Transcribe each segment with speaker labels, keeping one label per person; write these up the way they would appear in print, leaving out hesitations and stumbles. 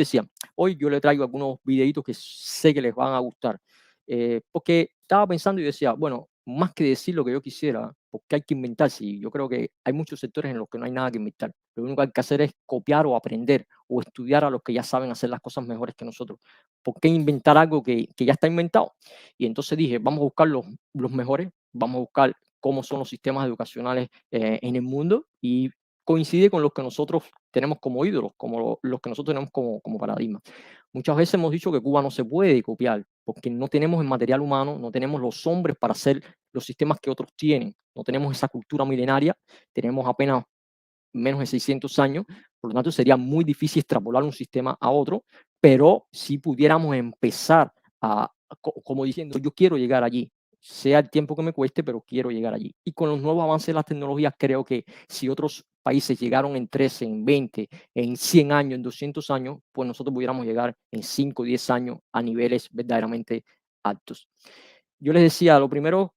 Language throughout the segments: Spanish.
Speaker 1: decía, hoy yo le traigo algunos videitos que sé que les van a gustar, porque estaba pensando y decía, bueno, más que decir lo que yo quisiera, porque hay que inventarse, y yo creo que hay muchos sectores en los que no hay nada que inventar. Lo único que hay que hacer es copiar o aprender o estudiar a los que ya saben hacer las cosas mejores que nosotros. ¿Por qué inventar algo que ya está inventado? Y entonces dije, vamos a buscar los mejores, vamos a buscar cómo son los sistemas educacionales en el mundo y coincide con los que nosotros tenemos como ídolos, como los que nosotros tenemos como paradigma. Muchas veces hemos dicho que Cuba no se puede copiar porque no tenemos el material humano, no tenemos los hombres para hacer los sistemas que otros tienen, no tenemos esa cultura milenaria, tenemos apenas menos de 600 años, por lo tanto sería muy difícil extrapolar un sistema a otro, pero si pudiéramos empezar como diciendo, yo quiero llegar allí, sea el tiempo que me cueste, pero quiero llegar allí. Y con los nuevos avances de las tecnologías, creo que si otros países llegaron en 13, en 20, en 100 años, en 200 años, pues nosotros pudiéramos llegar en 5, 10 años a niveles verdaderamente altos. Yo les decía, lo primero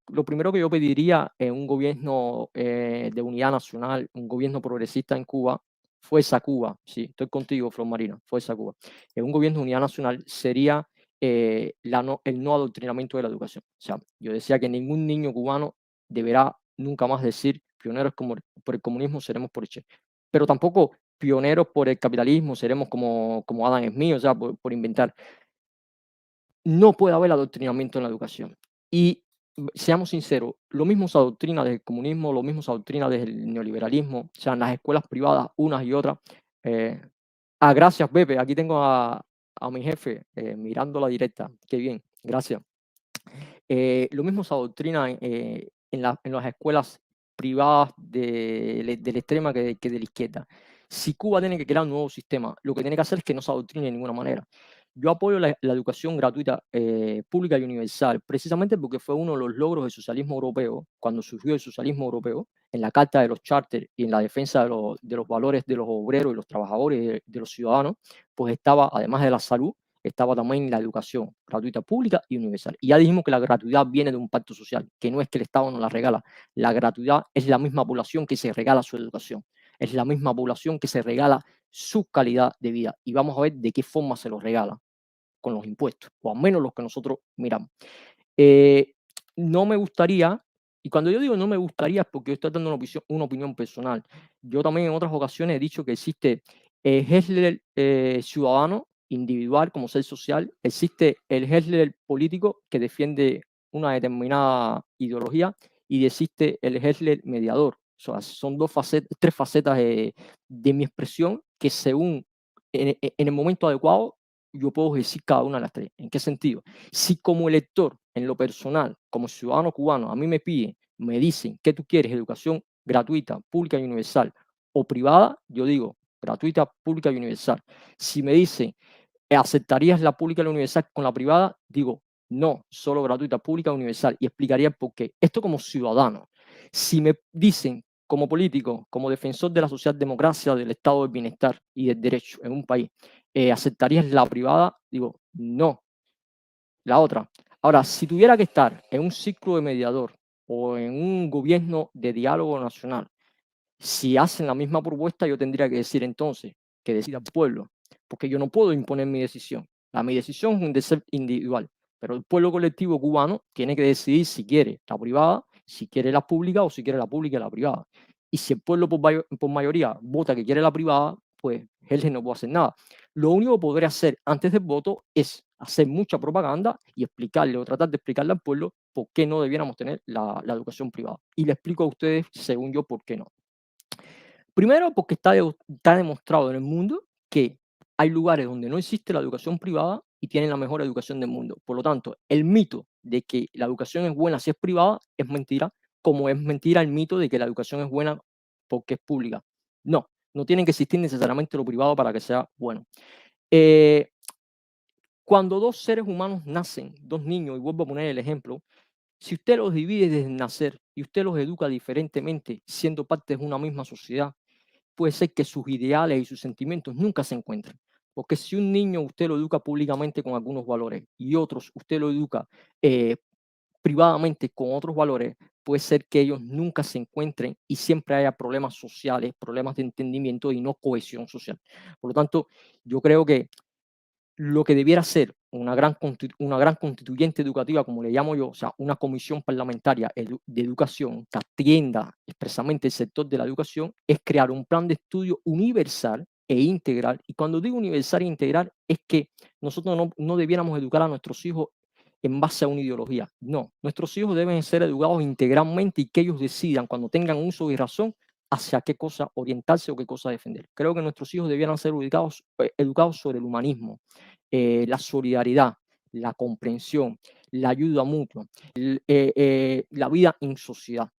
Speaker 1: que yo pediría en un gobierno de unidad nacional, un gobierno progresista en Cuba, fuerza Cuba, sí, estoy contigo, Flor Marina, fuerza Cuba. En un gobierno de unidad nacional sería el no adoctrinamiento de la educación. O sea, yo decía que ningún niño cubano deberá nunca más decir pioneros por el comunismo seremos por el Che. Pero tampoco pioneros por el capitalismo seremos como Adam Smith, o sea, por inventar. No puede haber adoctrinamiento en la educación. Y seamos sinceros, lo mismo se adoctrina desde el comunismo, lo mismo se adoctrina desde el neoliberalismo, o sea, en las escuelas privadas, unas y otras. Eh, gracias, Pepe, aquí tengo a mi jefe mirando la directa. Qué bien, gracias. Lo mismo se adoctrina en las escuelas privadas de la extrema que de la izquierda. Si Cuba tiene que crear un nuevo sistema, lo que tiene que hacer es que no se adoctrine de ninguna manera. Yo apoyo la educación gratuita, pública y universal, precisamente porque fue uno de los logros del socialismo europeo, cuando surgió el socialismo europeo, en la Carta de los Charters y en la defensa de los valores de los obreros y los trabajadores, de los ciudadanos, pues estaba, además de la salud, estaba también la educación gratuita, pública y universal. Y ya dijimos que la gratuidad viene de un pacto social, que no es que el Estado nos la regala. La gratuidad es la misma población que se regala su educación, es la misma población que se regala su calidad de vida. Y vamos a ver de qué forma se lo regala, con los impuestos, o al menos los que nosotros miramos. Eh, no me gustaría, y cuando yo digo no me gustaría es porque yo estoy dando una opinión personal. Yo también en otras ocasiones he dicho que existe el Hessler ciudadano individual como ser social, existe el Hessler político que defiende una determinada ideología y existe el Hessler mediador. O sea, son tres facetas de mi expresión que según en el momento adecuado yo puedo decir cada una de las tres. ¿En qué sentido? Si como elector, en lo personal, como ciudadano cubano, a mí me dicen que tú quieres educación gratuita, pública y universal o privada, yo digo gratuita, pública y universal. Si me dicen, ¿aceptarías la pública y la universal con la privada? Digo, no, solo gratuita, pública y universal. Y explicaría el por qué. Esto como ciudadano. Si me dicen como político, como defensor de la socialdemocracia, del estado del bienestar y del derecho en un país, ¿aceptarías la privada? Digo, no, la otra. Ahora, si tuviera que estar en un ciclo de mediador o en un gobierno de diálogo nacional, si hacen la misma propuesta, yo tendría que decir entonces que decida el pueblo, porque yo no puedo imponer mi decisión. Mi decisión es un deseo individual, pero el pueblo colectivo cubano tiene que decidir si quiere la privada, si quiere la pública o si quiere la pública y la privada. Y si el pueblo por mayoría vota que quiere la privada, pues él no puede hacer nada. Lo único que podría hacer antes del voto es hacer mucha propaganda y explicarle o tratar de explicarle al pueblo por qué no debiéramos tener la educación privada. Y le explico a ustedes, según yo, por qué no. Primero, porque está demostrado en el mundo que hay lugares donde no existe la educación privada y tienen la mejor educación del mundo. Por lo tanto, el mito de que la educación es buena si es privada es mentira, como es mentira el mito de que la educación es buena porque es pública. No, no tiene que existir necesariamente lo privado para que sea bueno. Eh, Cuando dos seres humanos nacen, dos niños, y vuelvo a poner el ejemplo, si usted los divide desde el nacer y usted los educa diferentemente, siendo parte de una misma sociedad, puede ser que sus ideales y sus sentimientos nunca se encuentren. Porque si un niño usted lo educa públicamente con algunos valores y otros usted lo educa eh, privadamente con otros valores, puede ser que ellos nunca se encuentren y siempre haya problemas sociales, problemas de entendimiento y no cohesión social. Por lo tanto, yo creo que lo que debiera ser una gran constituyente educativa, como le llamo yo, o sea, una comisión parlamentaria de educación que atienda expresamente el sector de la educación, es crear un plan de estudio universal e integral. Y cuando digo universal e integral, es que nosotros no debiéramos educar a nuestros hijos en base a una ideología. No, nuestros hijos deben ser educados integralmente y que ellos decidan, cuando tengan uso y razón, hacia qué cosa orientarse o qué cosa defender. Creo que nuestros hijos debieran ser educados sobre el humanismo, la solidaridad, la comprensión, la ayuda mutua, la vida en sociedad.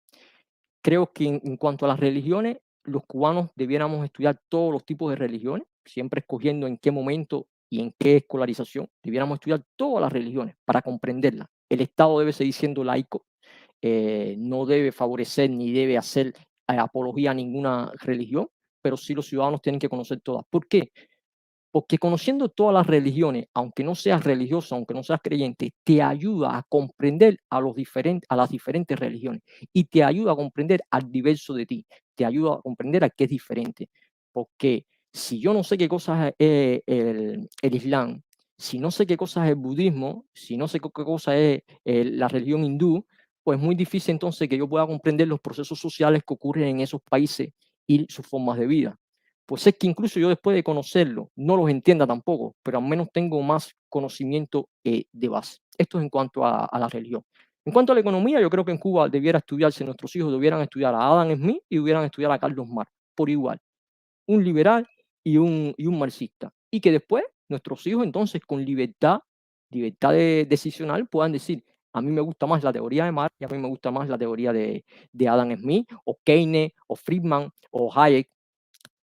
Speaker 1: Creo que en cuanto a las religiones, los cubanos debiéramos estudiar todos los tipos de religiones, siempre escogiendo en qué momento y en qué escolarización. Debiéramos estudiar todas las religiones para comprenderlas. El Estado debe seguir siendo laico, no debe favorecer ni debe hacer apología a ninguna religión, pero sí los ciudadanos tienen que conocer todas. ¿Por qué? Porque conociendo todas las religiones, aunque no seas religioso, aunque no seas creyente, te ayuda a comprender a las diferentes religiones y te ayuda a comprender al diverso de ti, te ayuda a comprender al que es diferente. Porque si yo no sé qué cosa es el Islam, si no sé qué cosa es el budismo, si no sé qué cosa es la religión hindú, pues es muy difícil entonces que yo pueda comprender los procesos sociales que ocurren en esos países y sus formas de vida. Pues es que incluso yo después de conocerlo, no los entienda tampoco, pero al menos tengo más conocimiento de base. Esto es en cuanto a la religión. En cuanto a la economía, yo creo que en Cuba debiera estudiarse, nuestros hijos debieran estudiar a Adam Smith y debieran estudiar a Carlos Marx por igual, un liberal y un marxista. Y que después nuestros hijos entonces con libertad decisional puedan decir, a mí me gusta más la teoría de Marx y a mí me gusta más la teoría de Adam Smith o Keynes o Friedman o Hayek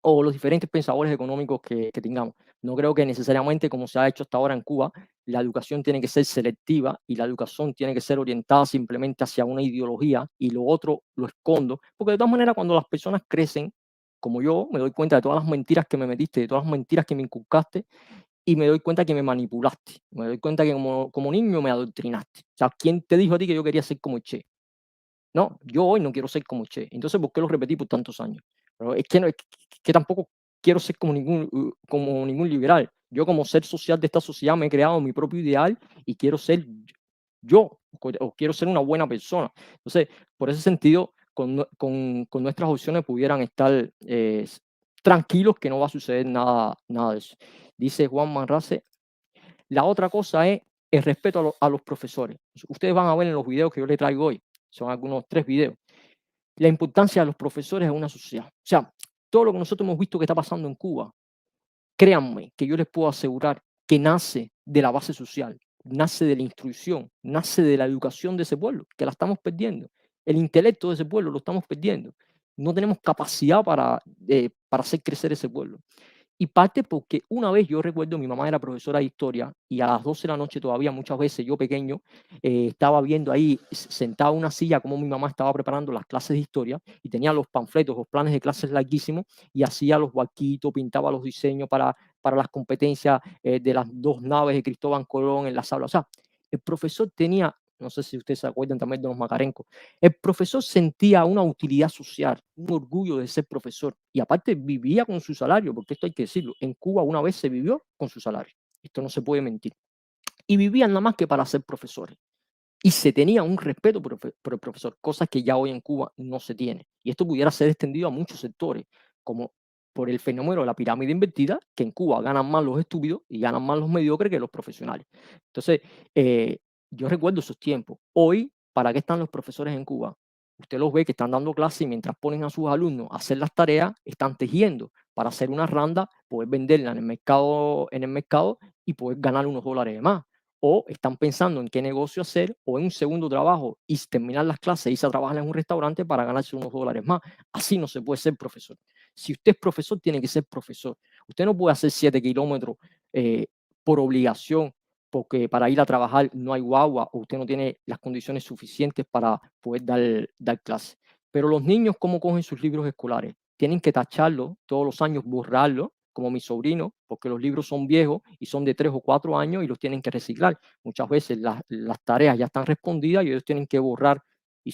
Speaker 1: o los diferentes pensadores económicos que tengamos. No creo que necesariamente, como se ha hecho hasta ahora en Cuba, la educación tiene que ser selectiva y la educación tiene que ser orientada simplemente hacia una ideología y lo otro lo escondo, porque de todas maneras cuando las personas crecen, como yo, me doy cuenta de todas las mentiras que me metiste, de todas las mentiras que me inculcaste y me doy cuenta que me manipulaste, me doy cuenta que como niño me adoctrinaste. O sea, ¿quién te dijo a ti que yo quería ser como Che? No, yo hoy no quiero ser como Che. Entonces, ¿por qué lo repetí por tantos años? Pero es que, no, es que tampoco quiero ser como ningún liberal. Yo como ser social de esta sociedad me he creado mi propio ideal y quiero ser yo, o quiero ser una buena persona. Entonces, por ese sentido, con nuestras opciones pudieran estar tranquilos que no va a suceder nada de eso. Dice Juan Manrase, la otra cosa es el respeto a los profesores. Ustedes van a ver en los videos que yo les traigo hoy, son algunos 3 videos, la importancia de los profesores en una sociedad. O sea, todo lo que nosotros hemos visto que está pasando en Cuba, créanme que yo les puedo asegurar que nace de la base social, nace de la instrucción, nace de la educación de ese pueblo, que la estamos perdiendo. El intelecto de ese pueblo lo estamos perdiendo. No tenemos capacidad para hacer crecer ese pueblo. Y parte porque una vez yo recuerdo, mi mamá era profesora de historia y a las 12 de la noche todavía muchas veces yo pequeño estaba viendo ahí sentado en una silla como mi mamá estaba preparando las clases de historia y tenía los panfletos, los planes de clases larguísimos y hacía los barquitos, pintaba los diseños para las competencias de las 2 naves de Cristóbal Colón en las aulas. O sea, el profesor tenía, no sé si ustedes se acuerdan también de los Macarencos, el profesor sentía una utilidad social, un orgullo de ser profesor y aparte vivía con su salario, porque esto hay que decirlo, en Cuba una vez se vivió con su salario, esto no se puede mentir, y vivían nada más que para ser profesores. Y se tenía un respeto por el profesor, cosas que ya hoy en Cuba no se tiene. Y esto pudiera ser extendido a muchos sectores, como por el fenómeno de la pirámide invertida, que en Cuba ganan más los estúpidos y ganan más los mediocres que los profesionales. Entonces, eh, yo recuerdo esos tiempos. Hoy, ¿para qué están los profesores en Cuba? Usted los ve que están dando clase y mientras ponen a sus alumnos a hacer las tareas, están tejiendo para hacer una randa, poder venderla en el mercado y poder ganar unos dólares de más o están pensando en qué negocio hacer o en un segundo trabajo y terminar las clases e irse a trabajar en un restaurante para ganarse unos dólares más. Así no se puede ser profesor. Si usted es profesor, tiene que ser profesor. Usted no puede hacer 7 kilómetros eh, por obligación, porque para ir a trabajar no hay guagua o usted no tiene las condiciones suficientes para poder dar clase. Pero los niños, ¿cómo cogen sus libros escolares? Tienen que tacharlo todos los años, borrarlo como mi sobrino, porque los libros son viejos y son de 3 o 4 años y los tienen que reciclar. Muchas veces las tareas ya están respondidas y ellos tienen que borrar y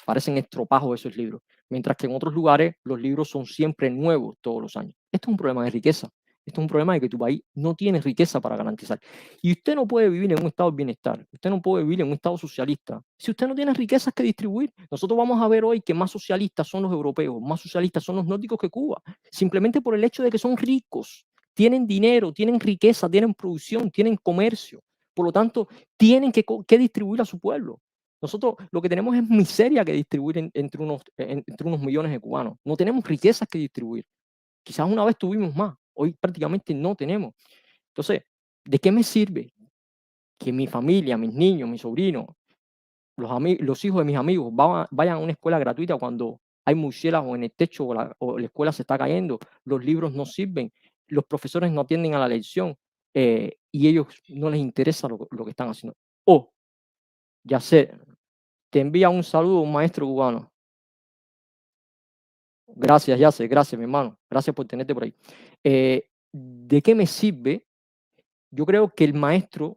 Speaker 1: parecen estropajos esos libros. Mientras que en otros lugares los libros son siempre nuevos todos los años. Esto es un problema de riqueza. Esto es un problema de que tu país no tiene riqueza para garantizar. Y usted no puede vivir en un estado de bienestar, usted no puede vivir en un estado socialista si usted no tiene riquezas que distribuir. Nosotros vamos a ver hoy que más socialistas son los europeos, más socialistas son los nórdicos que Cuba, simplemente por el hecho de que son ricos, tienen dinero, tienen riqueza, tienen producción, tienen comercio. Por lo tanto, tienen que distribuir a su pueblo. Nosotros lo que tenemos es miseria que distribuir entre unos millones de cubanos. No tenemos riquezas que distribuir. Quizás una vez tuvimos más, hoy prácticamente no tenemos. Entonces, ¿de qué me sirve que mi familia, mis niños, mis sobrinos, los hijos de mis amigos vayan a una escuela gratuita cuando hay murciélagos en el techo o la escuela se está cayendo, los libros no sirven, los profesores no atienden a la lección y ellos no les interesa lo que están haciendo? O, ya sé, te envía un saludo un maestro cubano. Gracias, ya sé, gracias, mi hermano. Gracias por tenerte por ahí. ¿De qué me sirve? Yo creo que el maestro,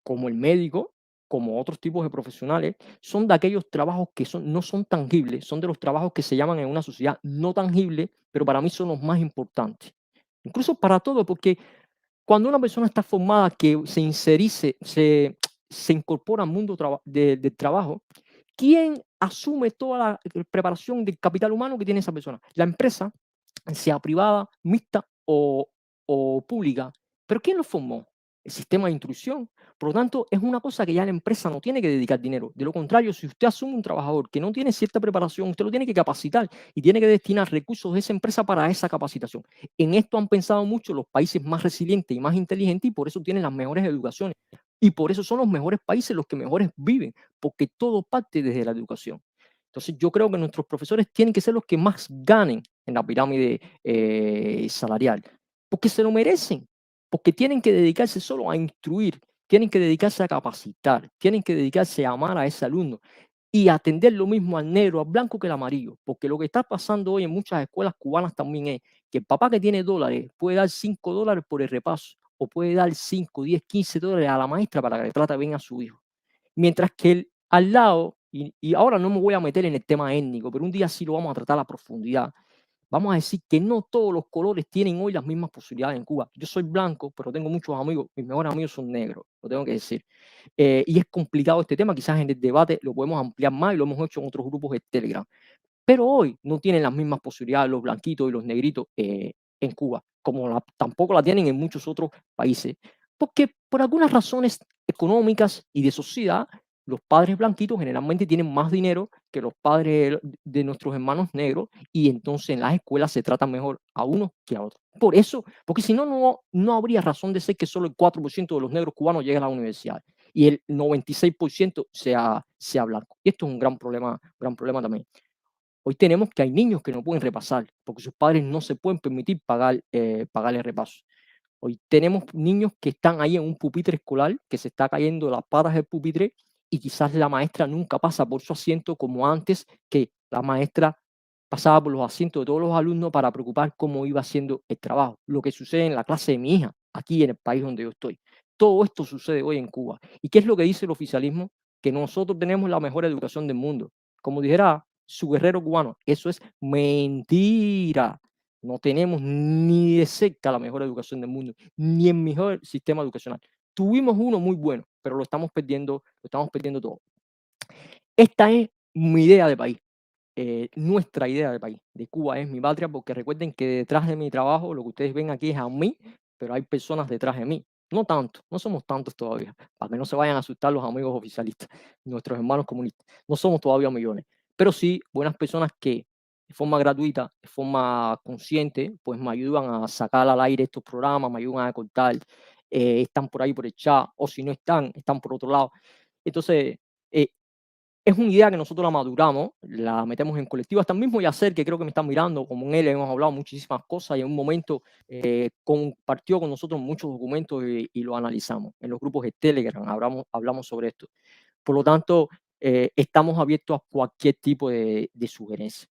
Speaker 1: como el médico, como otros tipos de profesionales, son de aquellos trabajos que no son tangibles, son de los trabajos que se llaman en una sociedad no tangibles, pero para mí son los más importantes. Incluso para todo, porque cuando una persona está formada, que se incorpora al mundo del trabajo, ¿quién asume toda la preparación del capital humano que tiene esa persona? La empresa, sea privada, mixta o pública. ¿Pero quién lo formó? El sistema de instrucción. Por lo tanto, es una cosa que ya la empresa no tiene que dedicar dinero. De lo contrario, si usted asume un trabajador que no tiene cierta preparación, usted lo tiene que capacitar y tiene que destinar recursos de esa empresa para esa capacitación. En esto han pensado mucho los países más resilientes y más inteligentes y por eso tienen las mejores educaciones. Y por eso son los mejores países los que mejores viven, porque todo parte desde la educación. Entonces yo creo que nuestros profesores tienen que ser los que más ganen en la pirámide salarial, porque se lo merecen, porque tienen que dedicarse solo a instruir, tienen que dedicarse a capacitar, tienen que dedicarse a amar a ese alumno y atender lo mismo al negro, al blanco que al amarillo, porque lo que está pasando hoy en muchas escuelas cubanas también es que el papá que tiene dólares puede dar $5 por el repaso o puede dar 5, 10, $15 a la maestra para que le trate bien a su hijo. Mientras que al lado, y ahora no me voy a meter en el tema étnico, pero un día sí lo vamos a tratar a profundidad. Vamos a decir que no todos los colores tienen hoy las mismas posibilidades en Cuba. Yo soy blanco, pero tengo muchos amigos, mis mejores amigos son negros, lo tengo que decir. Y es complicado este tema, quizás en el debate lo podemos ampliar más y lo hemos hecho en otros grupos de Telegram. Pero hoy no tienen las mismas posibilidades los blanquitos y los negritos en Cuba, como tampoco la tienen en muchos otros países, porque por algunas razones económicas y de sociedad, los padres blanquitos generalmente tienen más dinero que los padres de nuestros hermanos negros y entonces en las escuelas se trata mejor a unos que a otros. Por eso, porque si no, no habría razón de ser que solo el 4% de los negros cubanos lleguen a la universidad y el 96% sea blanco. Y esto es un gran problema también. Hoy tenemos que hay niños que no pueden repasar porque sus padres no se pueden permitir pagar el repaso. Hoy tenemos niños que están ahí en un pupitre escolar, que se está cayendo las patas del pupitre y quizás la maestra nunca pasa por su asiento como antes, que la maestra pasaba por los asientos de todos los alumnos para preocupar cómo iba haciendo el trabajo. Lo que sucede en la clase de mi hija, aquí en el país donde yo estoy. Todo esto sucede hoy en Cuba. ¿Y qué es lo que dice el oficialismo? Que nosotros tenemos la mejor educación del mundo. Como dijera su guerrero cubano, eso es mentira. No tenemos ni de cerca la mejor educación del mundo, ni el mejor sistema educacional. Tuvimos uno muy bueno, pero lo estamos perdiendo todo. Esta es mi idea de país, nuestra idea de país, de Cuba es mi patria, porque recuerden que detrás de mi trabajo, lo que ustedes ven aquí es a mí, pero hay personas detrás de mí. No tanto, no somos tantos todavía, para que no se vayan a asustar los amigos oficialistas, nuestros hermanos comunistas. No somos todavía millones, pero sí buenas personas que de forma gratuita, de forma consciente, pues me ayudan a sacar al aire estos programas, me ayudan a cortar, están por ahí por el chat, o si no están por otro lado. Entonces, eh, es una idea que nosotros la maduramos, la metemos en colectivo. Hasta el mismo Yacer, que creo que me están mirando, como en él hemos hablado muchísimas cosas y en un momento compartió con nosotros muchos documentos y lo analizamos. En los grupos de Telegram hablamos sobre esto. Por lo tanto, estamos abiertos a cualquier tipo de sugerencia.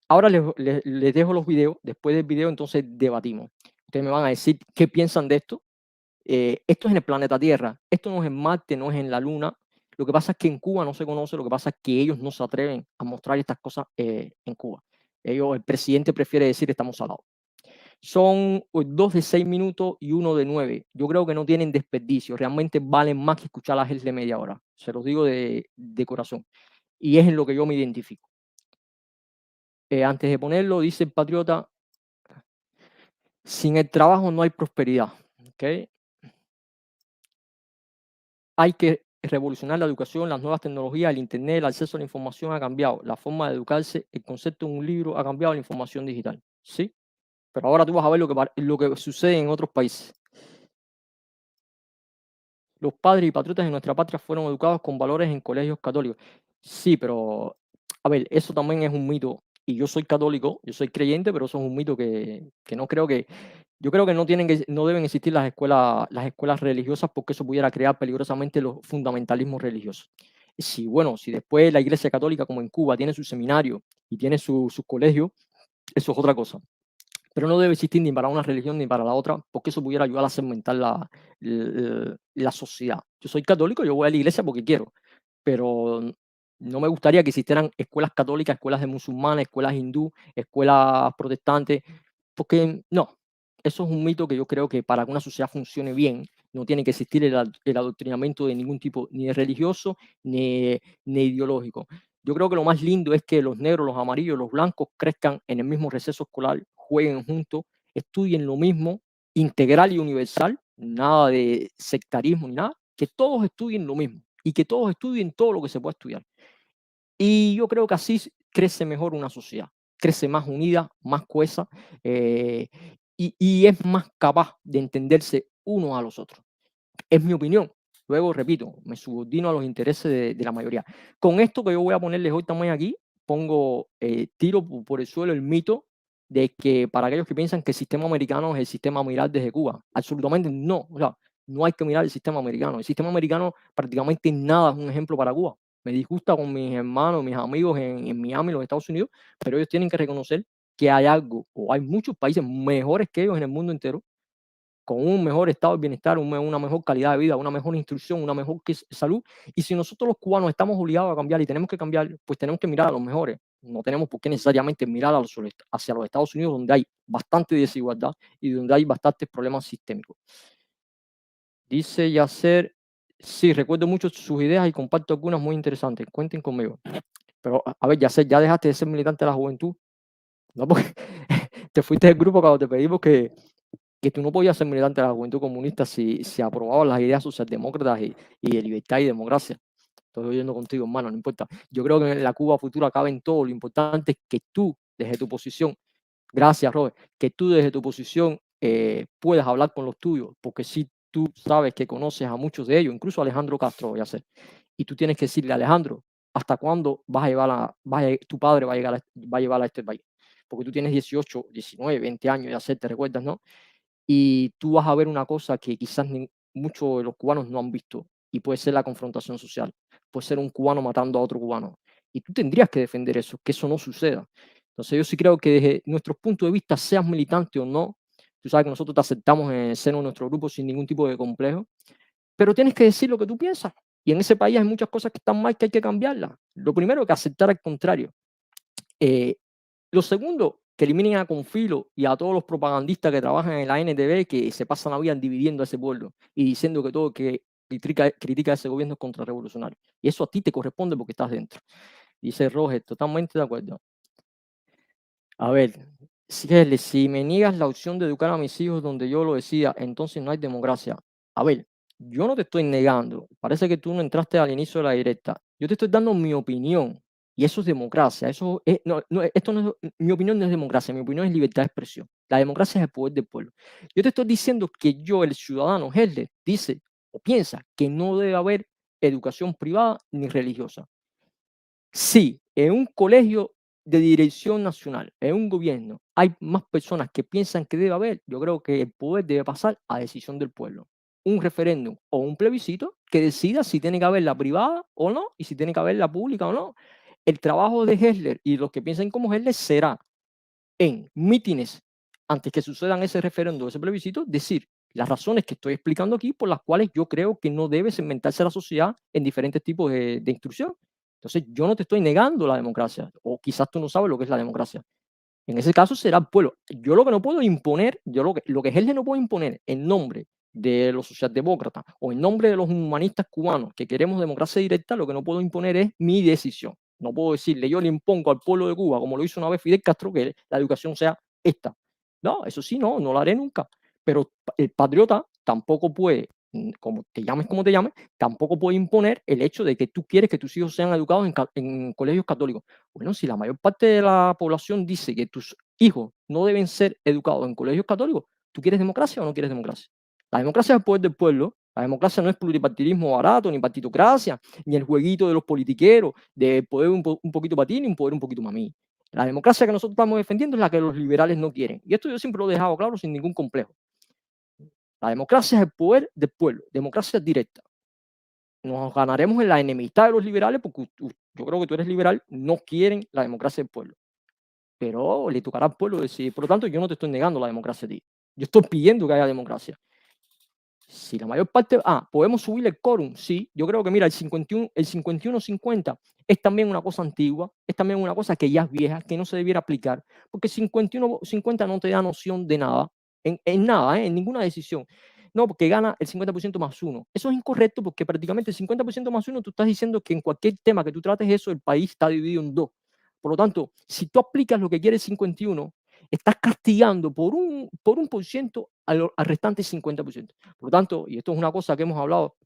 Speaker 1: Ahora les dejo los videos. Después del video, entonces debatimos. Ustedes me van a decir qué piensan de esto. Esto es en el planeta Tierra. Esto no es en Marte, no es en la Luna. Lo que pasa es que en Cuba no se conoce, lo que pasa es que ellos no se atreven a mostrar estas cosas en Cuba. El presidente prefiere decir estamos al lado. Son 2 de 6 minutos y uno de 9. Yo creo que no tienen desperdicio, realmente valen más que escuchar a Hess de media hora. Se los digo de corazón. Y es en lo que yo me identifico. Antes de ponerlo, dice el patriota, sin el trabajo no hay prosperidad. ¿Ok? Hay que revolucionar la educación, las nuevas tecnologías, el Internet, el acceso a la información ha cambiado, la forma de educarse, el concepto de un libro ha cambiado, la información digital. Sí, pero ahora tú vas a ver lo que sucede en otros países. Los padres y patriotas de nuestra patria fueron educados con valores en colegios católicos. Sí, pero a ver, eso también es un mito. Y yo soy católico, yo soy creyente, pero eso es un mito que no creo que. Yo creo que no deben existir las escuelas religiosas porque eso pudiera crear peligrosamente los fundamentalismos religiosos. Si, bueno, si después la Iglesia Católica, como en Cuba, tiene su seminario y tiene sus colegios, eso es otra cosa. Pero no debe existir ni para una religión ni para la otra, porque eso pudiera ayudar a segmentar la sociedad. Yo soy católico, yo voy a la iglesia porque quiero, pero no me gustaría que existieran escuelas católicas, escuelas de musulmanes, escuelas hindú, escuelas protestantes, porque no, eso es un mito que yo creo que para que una sociedad funcione bien, no tiene que existir el adoctrinamiento de ningún tipo, ni religioso, ni ideológico. Yo creo que lo más lindo es que los negros, los amarillos, los blancos crezcan en el mismo receso escolar, jueguen juntos, estudien lo mismo, integral y universal, nada de sectarismo ni nada, que todos estudien lo mismo y que todos estudien todo lo que se pueda estudiar. Y yo creo que así crece mejor una sociedad, crece más unida, más cohesa, eh, y es más capaz de entenderse unos a los otros. Es mi opinión. Luego, repito, me subordino a los intereses de la mayoría. Con esto que yo voy a ponerles hoy también aquí, pongo, tiro por el suelo el mito de que para aquellos que piensan que el sistema americano es el sistema a mirar desde Cuba. Absolutamente no. O sea, no hay que mirar el sistema americano. El sistema americano prácticamente nada es un ejemplo para Cuba. Me disgusta con mis hermanos, mis amigos en Miami, los Estados Unidos, pero ellos tienen que reconocer que hay algo, o hay muchos países mejores que ellos en el mundo entero, con un mejor estado de bienestar, una mejor calidad de vida, una mejor instrucción, una mejor salud. Y si nosotros los cubanos estamos obligados a cambiar y tenemos que cambiar, pues tenemos que mirar a los mejores. No tenemos por qué necesariamente mirar hacia los Estados Unidos, donde hay bastante desigualdad y donde hay bastantes problemas sistémicos. Dice Yasser, sí, recuerdo mucho sus ideas y comparto algunas muy interesantes. Cuenten conmigo. Pero, a ver, Yasser, ¿ya dejaste de ser militante de la juventud? No, porque te fuiste del grupo cuando te pedimos que tú no podías ser militante de la juventud comunista si aprobabas las ideas socialdemócratas y de libertad y democracia. Estoy oyendo contigo, hermano, no importa. Yo creo que en la Cuba futura cabe todo. Lo importante es que tú, desde tu posición, gracias, Robert, que tú desde tu posición puedas hablar con los tuyos, porque si tú sabes que conoces a muchos de ellos, incluso a Alejandro Castro, voy a hacer, y tú tienes que decirle, Alejandro, ¿hasta cuándo tu padre va a llevar a este país? Porque tú tienes 18, 19, 20 años, ya sé, te recuerdas, ¿no? Y tú vas a ver una cosa que quizás muchos de los cubanos no han visto, y puede ser la confrontación social, puede ser un cubano matando a otro cubano, y tú tendrías que defender eso, que eso no suceda. Entonces yo sí creo que desde nuestros puntos de vista, seas militante o no, tú sabes que nosotros te aceptamos en el seno de nuestro grupo sin ningún tipo de complejo, pero tienes que decir lo que tú piensas. Y en ese país hay muchas cosas que están mal que hay que cambiarlas. Lo primero es que aceptar al contrario. Eh, lo segundo, que eliminen a Confilo y a todos los propagandistas que trabajan en la NTV, que se pasan la vida dividiendo a ese pueblo y diciendo que todo que critica a ese gobierno es contrarrevolucionario. Y eso a ti te corresponde porque estás dentro. Dice Roger, totalmente de acuerdo. A ver, si me niegas la opción de educar a mis hijos donde yo lo decía, entonces no hay democracia. A ver, yo no te estoy negando. Parece que tú no entraste al inicio de la directa. Yo te estoy dando mi opinión. Y eso es democracia. Eso es, esto no es, mi opinión no es democracia, mi opinión es libertad de expresión. La democracia es el poder del pueblo. Yo te estoy diciendo que yo, el ciudadano Heller, dice o piensa que no debe haber educación privada ni religiosa. Sí, en un colegio de dirección nacional, en un gobierno, hay más personas que piensan que debe haber, yo creo que el poder debe pasar a decisión del pueblo. Un referéndum o un plebiscito que decida si tiene que haber la privada o no y si tiene que haber la pública o no. El trabajo de Hessler y los que piensan como Hessler será en mítines antes que sucedan ese referéndum, ese plebiscito, decir las razones que estoy explicando aquí por las cuales yo creo que no debe segmentarse la sociedad en diferentes tipos de instrucción. Entonces, yo no te estoy negando la democracia, o quizás tú no sabes lo que es la democracia. En ese caso será el pueblo. Yo lo que no puedo imponer, lo que Helge no puede imponer en nombre de los socialdemócratas o en nombre de los humanistas cubanos que queremos democracia directa, lo que no puedo imponer es mi decisión. No puedo decirle, yo le impongo al pueblo de Cuba, como lo hizo una vez Fidel Castro, que la educación sea esta. No, eso sí, no lo haré nunca. Pero el patriota tampoco puede, como te llames, tampoco puede imponer el hecho de que tú quieres que tus hijos sean educados en colegios católicos. Bueno, si la mayor parte de la población dice que tus hijos no deben ser educados en colegios católicos, ¿tú quieres democracia o no quieres democracia? La democracia es el poder del pueblo. La democracia no es pluripartidismo barato, ni partitocracia, ni el jueguito de los politiqueros, de poder un poquito para ti, ni un poder un poquito para mí. La democracia que nosotros estamos defendiendo es la que los liberales no quieren. Y esto yo siempre lo he dejado claro sin ningún complejo. La democracia es el poder del pueblo, democracia directa. Nos ganaremos en la enemistad de los liberales porque yo creo que tú eres liberal, no quieren la democracia del pueblo. Pero le tocará al pueblo decidir. Por lo tanto, yo no te estoy negando la democracia a ti. Yo estoy pidiendo que haya democracia. Si la mayor parte, podemos subir el quórum, sí. Yo creo que, mira, el 51-50 es también una cosa antigua, es también una cosa que ya es vieja, que no se debiera aplicar, porque 51-50 no te da noción de nada, en nada, en ninguna decisión. No, porque gana el 50% más uno. Eso es incorrecto porque prácticamente el 50% más uno, tú estás diciendo que en cualquier tema que tú trates eso, el país está dividido en dos. Por lo tanto, si tú aplicas lo que quiere el 51, estás castigando por un por ciento al restante 50%. Por lo tanto, y esto es una cosa que hemos hablado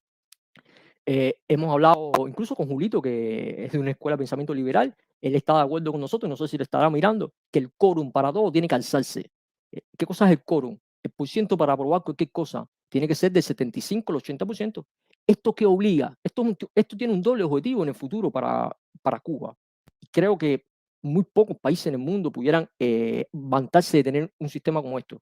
Speaker 1: incluso con Julito, que es de una escuela de pensamiento liberal, él está de acuerdo con nosotros, no sé si le estará mirando, que el quórum para todo tiene que alzarse. ¿Qué cosa es el quórum? El por ciento para aprobar cualquier cosa tiene que ser del 75 al 80%. ¿Esto qué obliga? Esto tiene un doble objetivo en el futuro para Cuba. Y creo que muy pocos países en el mundo pudieran vantarse de tener un sistema como esto.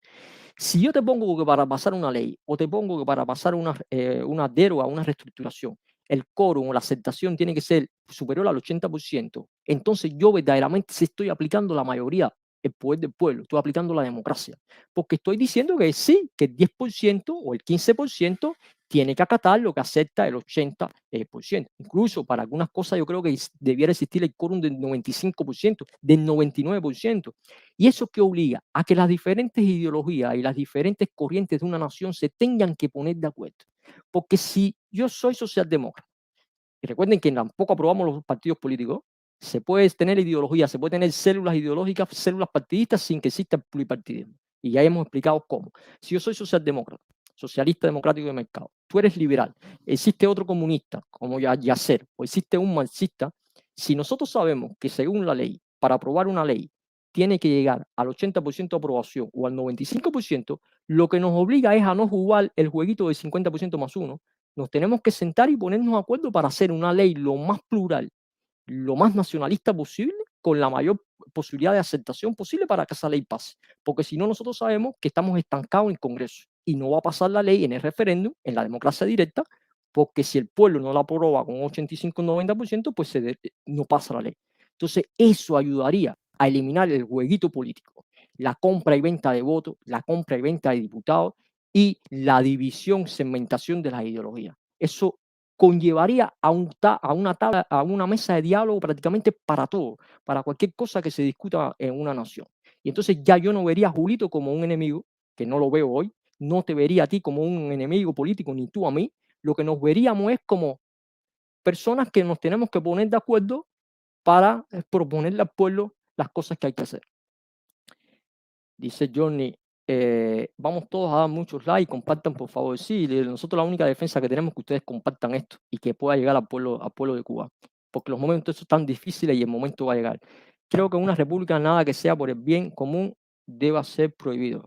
Speaker 1: Si yo te pongo que para pasar una ley o te pongo que para pasar una deroga, una reestructuración, el quórum o la aceptación tiene que ser superior al 80%, entonces yo verdaderamente sí estoy aplicando la mayoría, el poder del pueblo, estoy aplicando la democracia, porque estoy diciendo que sí, que el 10% o el 15% tiene que acatar lo que acepta el 80%. Incluso para algunas cosas yo creo que debiera existir el quórum del 95%, del 99%. ¿Y eso qué obliga? A que las diferentes ideologías y las diferentes corrientes de una nación se tengan que poner de acuerdo. Porque si yo soy socialdemócrata, y recuerden que tampoco aprobamos los partidos políticos, se puede tener ideología, se puede tener células ideológicas, células partidistas sin que exista el pluripartidismo. Y ya hemos explicado cómo. Si yo soy socialdemócrata, socialista democrático de mercado, tú eres liberal, existe otro comunista como Yasser, o existe un marxista, si nosotros sabemos que según la ley, para aprobar una ley, tiene que llegar al 80% de aprobación o al 95%, lo que nos obliga es a no jugar el jueguito del 50% más uno. Nos tenemos que sentar y ponernos de acuerdo para hacer una ley lo más plural, lo más nacionalista posible, con la mayor posibilidad de aceptación posible para que esa ley pase. Porque si no, nosotros sabemos que estamos estancados en el Congreso y no va a pasar la ley en el referéndum, en la democracia directa, porque si el pueblo no la aprueba con 85-90%, pues no pasa la ley. Entonces, eso ayudaría a eliminar el jueguito político, la compra y venta de votos, la compra y venta de diputados y la división, segmentación de las ideologías. Eso conllevaría a una mesa de diálogo prácticamente para todo, para cualquier cosa que se discuta en una nación. Y entonces ya yo no vería a Julito como un enemigo, que no lo veo hoy, no te vería a ti como un enemigo político, ni tú a mí. Lo que nos veríamos es como personas que nos tenemos que poner de acuerdo para proponerle al pueblo las cosas que hay que hacer. Dice Johnny, vamos todos a dar muchos likes, compartan por favor. Sí, nosotros la única defensa que tenemos es que ustedes compartan esto y que pueda llegar al pueblo de Cuba, porque los momentos son tan difíciles y el momento va a llegar. Creo que en una república nada que sea por el bien común deba ser prohibido.